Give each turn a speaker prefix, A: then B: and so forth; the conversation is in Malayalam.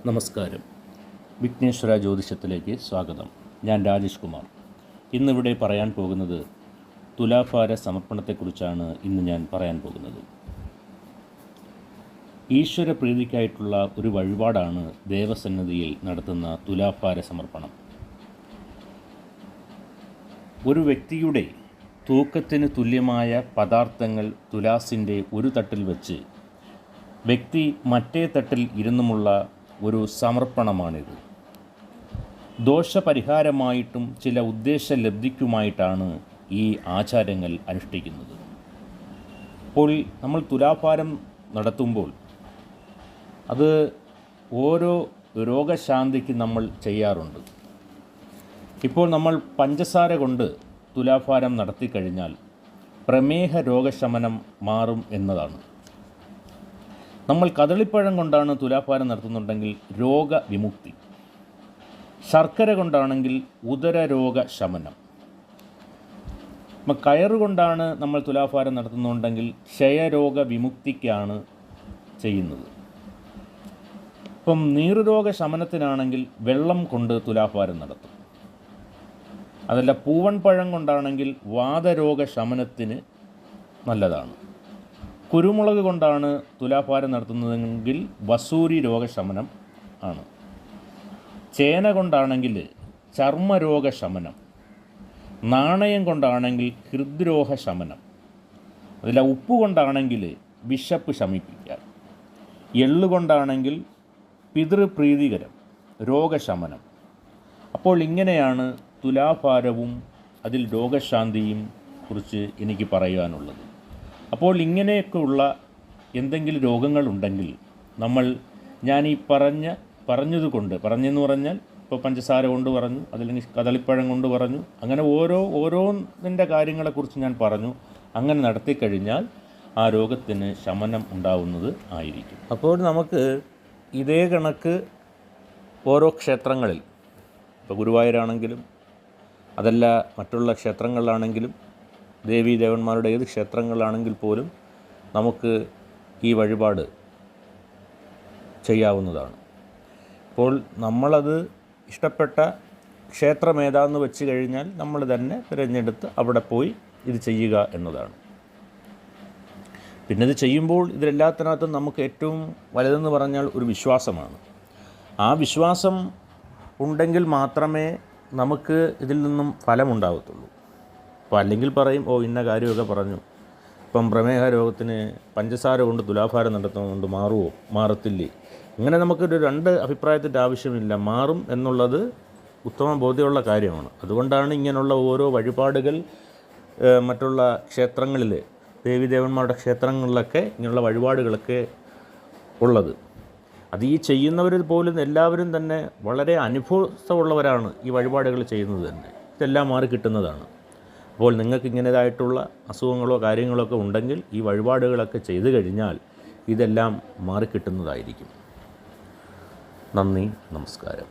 A: നമസ്കാരം. വിഘ്നേശ്വര ജ്യോതിഷത്തിലേക്ക് സ്വാഗതം. ഞാൻ രാജേഷ് കുമാർ. ഇന്നിവിടെ പറയാൻ പോകുന്നത് തുലാഭാര സമർപ്പണത്തെക്കുറിച്ചാണ്. ഇന്ന് ഞാൻ പറയാൻ പോകുന്നത് ഈശ്വര പ്രീതിക്കായിട്ടുള്ള ഒരു വഴിപാടാണ് ദേവസന്നിധിയിൽ നടത്തുന്ന തുലാഭാര സമർപ്പണം. ഒരു വ്യക്തിയുടെ തൂക്കത്തിന് തുല്യമായ പദാർത്ഥങ്ങൾ തുലാസിൻ്റെ ഒരു തട്ടിൽ വെച്ച് വ്യക്തി മറ്റേ തട്ടിൽ ഇരുന്നുമുള്ള ഒരു സമർപ്പണമാണിത്. ദോഷപരിഹാരമായിട്ടും ചില ഉദ്ദേശലബ്ധിക്കുമായിട്ടാണ് ഈ ആചാരങ്ങൾ അനുഷ്ഠിക്കുന്നത്. അപ്പോൾ നമ്മൾ തുലാഭാരം നടത്തുമ്പോൾ അത് ഓരോ രോഗശാന്തിക്ക് നമ്മൾ ചെയ്യാറുണ്ട്. ഇപ്പോൾ നമ്മൾ പഞ്ചസാര കൊണ്ട് തുലാഭാരം നടത്തിക്കഴിഞ്ഞാൽ പ്രമേഹ രോഗശമനം മാറും എന്നതാണ്. നമ്മൾ കദളിപ്പഴം കൊണ്ടാണ് തുലാഭാരം നടത്തുന്നുണ്ടെങ്കിൽ രോഗവിമുക്തി, ശർക്കര കൊണ്ടാണെങ്കിൽ ഉദരരോഗ ശമനം, കയറുകൊണ്ടാണ് നമ്മൾ തുലാഭാരം നടത്തുന്നുണ്ടെങ്കിൽ ക്ഷയരോഗ വിമുക്തിക്കാണ് ചെയ്യുന്നത്. ഇപ്പം നീറുരോഗ ശമനത്തിനാണെങ്കിൽ വെള്ളം കൊണ്ട് തുലാഭാരം നടത്തും. അതല്ല, പൂവൻ പഴം കൊണ്ടാണെങ്കിൽ വാതരോഗ ശമനത്തിന് നല്ലതാണ്. കുരുമുളക് കൊണ്ടാണ് തുലാഭാരം നടത്തുന്നതെങ്കിൽ വസൂരി രോഗശമനം ആണ്. ചേന കൊണ്ടാണെങ്കിൽ ചർമ്മരോഗ ശമനം, നാണയം കൊണ്ടാണെങ്കിൽ ഹൃദ്രോഗ ശമനം, അതിൽ ഉപ്പ് കൊണ്ടാണെങ്കിൽ വിശപ്പ് ശമിപ്പിക്കാൻ, എള്ളുകൊണ്ടാണെങ്കിൽ പിതൃപ്രീതികരം രോഗശമനം. അപ്പോൾ ഇങ്ങനെയാണ് തുലാഭാരവും അതിൽ രോഗശാന്തിയും കുറിച്ച് എനിക്ക് പറയുവാനുള്ളത്. അപ്പോൾ ഇങ്ങനെയൊക്കെയുള്ള എന്തെങ്കിലും രോഗങ്ങളുണ്ടെങ്കിൽ ഞാൻ ഈ പറഞ്ഞെന്ന് പറഞ്ഞാൽ ഇപ്പോൾ പഞ്ചസാര കൊണ്ട് പറഞ്ഞു, അതല്ലെങ്കിൽ കദളിപ്പഴം കൊണ്ട് പറഞ്ഞു, അങ്ങനെ ഓരോന്നിൻ്റെ കാര്യങ്ങളെക്കുറിച്ച് ഞാൻ പറഞ്ഞു. അങ്ങനെ നടത്തിക്കഴിഞ്ഞാൽ ആ രോഗത്തിന് ശമനം ഉണ്ടാവുന്നത് ആയിരിക്കും. അപ്പോൾ നമുക്ക് ഇതേ കണക്ക് ഓരോ ക്ഷേത്രങ്ങളിൽ, ഇപ്പോൾ ഗുരുവായൂരാണെങ്കിലും അതല്ല മറ്റുള്ള ക്ഷേത്രങ്ങളിലാണെങ്കിലും ദേവീദേവന്മാരുടെ ഏത് ക്ഷേത്രങ്ങളിലാണെങ്കിൽ പോലും നമുക്ക് ഈ വഴിപാട് ചെയ്യാവുന്നതാണ്. അപ്പോൾ നമ്മളത് ഇഷ്ടപ്പെട്ട ക്ഷേത്രം ഏതാണെന്ന് വെച്ച് കഴിഞ്ഞാൽ നമ്മൾ തന്നെ തിരഞ്ഞെടുത്ത് അവിടെ പോയി ഇത് ചെയ്യുക എന്നതാണ്. പിന്നെ ഇത് ചെയ്യുമ്പോൾ ഇതിലെല്ലാത്തിനകത്തും നമുക്ക് ഏറ്റവും വലുതെന്ന് പറഞ്ഞാൽ ഒരു വിശ്വാസമാണ്. ആ വിശ്വാസം ഉണ്ടെങ്കിൽ മാത്രമേ നമുക്ക് ഇതിൽ നിന്നും ഫലമുണ്ടാകത്തുള്ളൂ. അപ്പോൾ അല്ലെങ്കിൽ പറയും, ഇന്ന കാര്യമൊക്കെ പറഞ്ഞു, ഇപ്പം പ്രമേഹ രോഗത്തിന് പഞ്ചസാര കൊണ്ട് തുലാഭാരം നടത്തുന്നതുകൊണ്ട് മാറത്തില്ലേ? അങ്ങനെ നമുക്കൊരു രണ്ട് അഭിപ്രായത്തിൻ്റെ ആവശ്യമില്ല. മാറും എന്നുള്ളത് ഉത്തമ ബോധ്യമുള്ള കാര്യമാണ്. അതുകൊണ്ടാണ് ഇങ്ങനെയുള്ള ഓരോ വഴിപാടുകൾ മറ്റുള്ള ക്ഷേത്രങ്ങളിൽ, ദേവീദേവന്മാരുടെ ക്ഷേത്രങ്ങളിലൊക്കെ ഇങ്ങനെയുള്ള വഴിപാടുകളൊക്കെ ഉള്ളത്. അത് ഈ ചെയ്യുന്നവർ പോലും എല്ലാവരും തന്നെ വളരെ അനുഭവമുള്ളവരാണ് ഈ വഴിപാടുകൾ ചെയ്യുന്നത് തന്നെ. ഇതെല്ലാം മാറി കിട്ടുന്നതാണ്. അപ്പോൾ നിങ്ങൾക്ക് ഇങ്ങനേതായിട്ടുള്ള അസുഖങ്ങളോ കാര്യങ്ങളോ ഒക്കെ ഉണ്ടെങ്കിൽ ഈ വഴിപാടുകളൊക്കെ ചെയ്തു കഴിഞ്ഞാൽ ഇതെല്ലാം മാറിക്കിട്ടുന്നതായിരിക്കും. നന്ദി, നമസ്കാരം.